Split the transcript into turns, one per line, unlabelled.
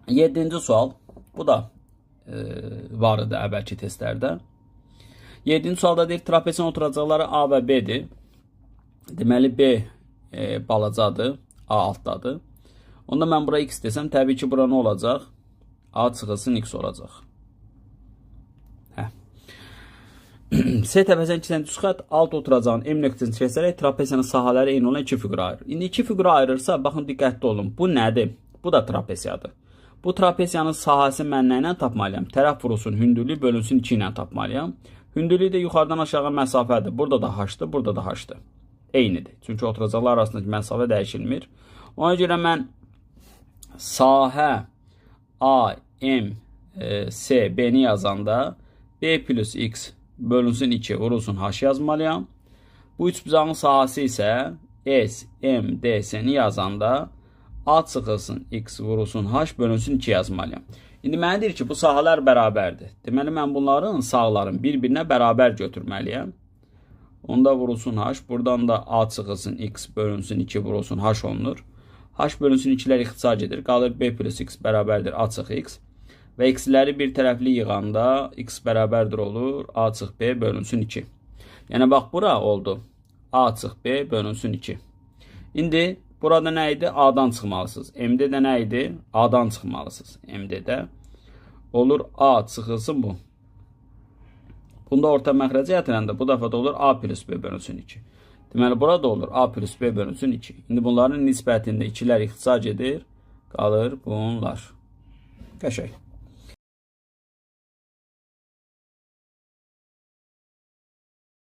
7-ci sual. Bu da var idi əvvəlki testlərdə. 7-ci sualda deyir, trapesin oturacaqları A və B-dir. Deməli, B balacadır, A altdadır. Onda mən bura x desəm, təbii ki, bura nə olacaq? A çıxılsın x olacaq. S təpəsinin 2 cm xətt alt oturacağın M nöqtəsini kəsərək trapesiyanın sahələri eyni olan 2 fiqura ayırır. İndi 2 fiqura ayırırsa, baxın diqqətli olun. Bu nədir? Bu da trapesiyadır. Bu trapesiyanın sahəsi mən nə ilə tapmalıyam? Tərəf vurusun hündürlüyü bölünsün 2 ilə tapmalıyam. Hündürlüyü də yuxarıdan aşağı məsafədir. Burada da h-dır, burada da h-dır. Eynidir. Çünki oturacaqlar arasındakı məsafə dəyişilmir. Ona görə mən sahə A, M, S, B-ni yazanda B plus x bölünsün 2 vurulsun h yazmalıyam. Bu üçbucağın sahəsi isə S, M, D, S-ni yazanda A çıxılsın x vurulsun h bölünsün 2 yazmalıyam. İndi mənə deyir ki, bu sahələr bərabərdir. Deməli, mən bunların sağların bir-birinə bərabər götürməliyəm. Onda vurulsun h. Buradan da A çıxılsın x bölünsün 2 vurulsun h olunur. H bölünsün 2-lər ixtisar edir. Qalır B plus x bərabərdir A çıx x. Və x-ləri bir tərəfli yığanda x bərabərdir olur A çıx B bölünsün 2. Yəni, bax, bura oldu. A çıx B bölünsün 2. İndi burada nə idi? A-dan çıxmalısınız. M-də də nə idi? A-dan çıxmalısınız. M-də də olur A çıxılsın bu. Bunda orta məxrəcə yatıranda bu dəfə də olur A plus B bölünsün 2. Deməli, burada olur A plus B bölünsün 2. İndi bunların nisbətində 2-lər ixtisar edir. Qalır bunlar. Qəşəng.